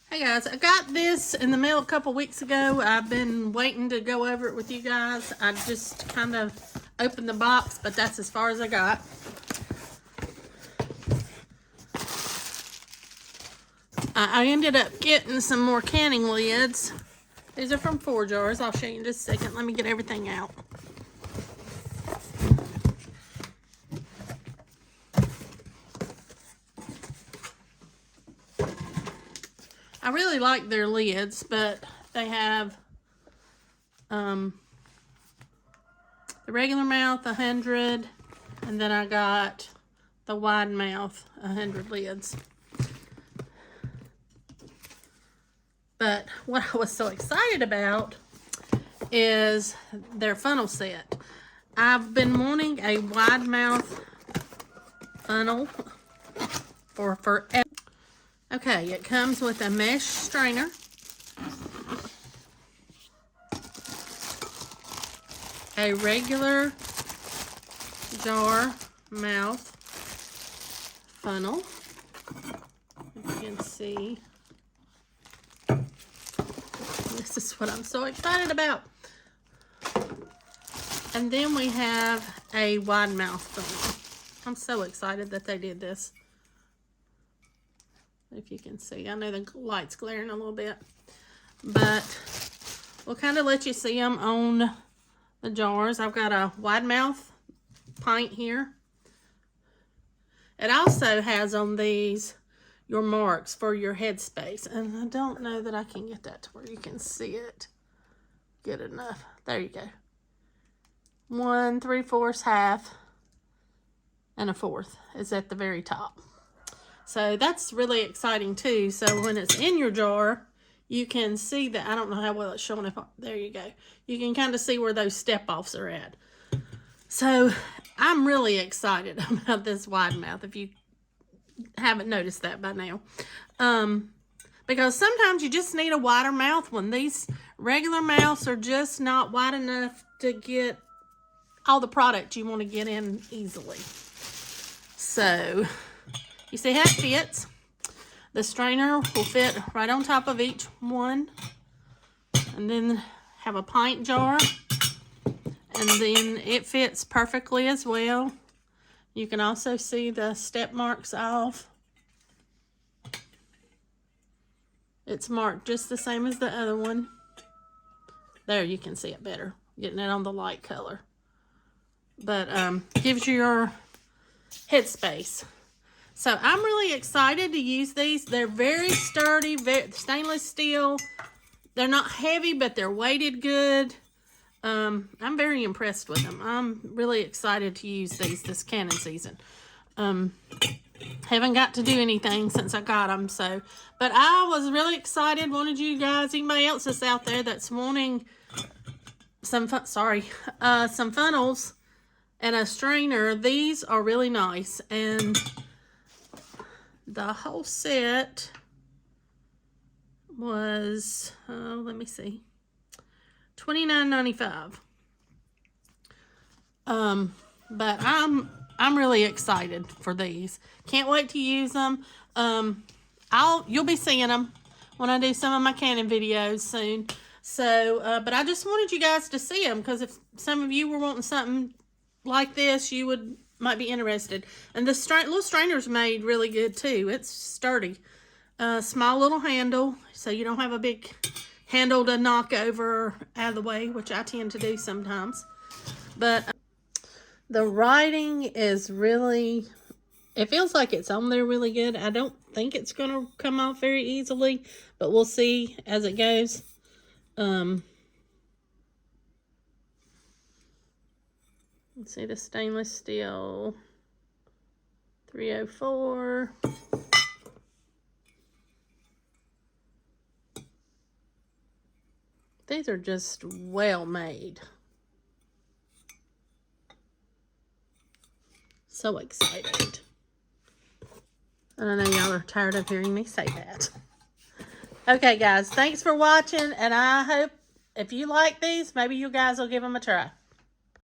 Hey guys, I got this in the mail a couple weeks ago. I've been waiting to go over it with you guys. I just kind of opened the box, but that's as far as I got. I ended up getting some more canning lids. These are from ForJars. I'll show you in just a second. Let me get everything out. I really like their lids, but they have the regular mouth 100, and then I got the wide mouth 100 lids. But what I was so excited about is their funnel set. I've been wanting a wide mouth funnel for forever. Okay, it comes with a mesh strainer, a regular jar mouth funnel, if you can see. This is what I'm so excited about. And then we have a wide mouth funnel. I'm so excited that they did this. If you can see, I know the light's glaring a little bit, but we'll kind of let you see them on the jars. I've got a wide mouth pint here. It also has on these your marks for your headspace, and I don't know that I can get that to where you can see it good enough. There you go. 1 3/4, half, and a fourth is at the very top. So that's really exciting too. So when it's in your jar, you can see that. I don't know how well it's showing up. There you go. You can kind of see where those step-offs are at. So I'm really excited about this wide mouth, if you haven't noticed that by now. Because sometimes you just need a wider mouth one. These regular mouths are just not wide enough to get all the product you want to get in easily. So you see how it fits. The strainer will fit right on top of each one. And then have a pint jar. And then it fits perfectly as well. You can also see the step marks off. It's marked just the same as the other one. There, you can see it better. Getting it on the light color. But gives you your headspace. So I'm really excited to use these. They're very sturdy, very stainless steel. They're not heavy, but they're weighted good. I'm very impressed with them. I'm really excited to use these this canning season. Haven't got to do anything since I got them, so. But I was really excited. Wanted you guys, anybody else that's out there that's wanting some funnels and a strainer, these are really nice. And the whole set was, let me see, $29.95. But I'm really excited for these. Can't wait to use them. You'll be seeing them when I do some of my canning videos soon. So, but I just wanted you guys to see them, because if some of you were wanting something like this, you might be interested. And the little strainer's made really good too. It's sturdy. Small little handle, so you don't have a big handle to knock over out of the way, which I tend to do sometimes. But the writing is really, it feels like it's on there really good. I don't think it's going to come off very easily, but we'll see as it goes. Let's see, the stainless steel 304. These are just well made. So excited. And I know y'all are tired of hearing me say that. Okay, guys, thanks for watching, and I hope if you like these, maybe you guys will give them a try.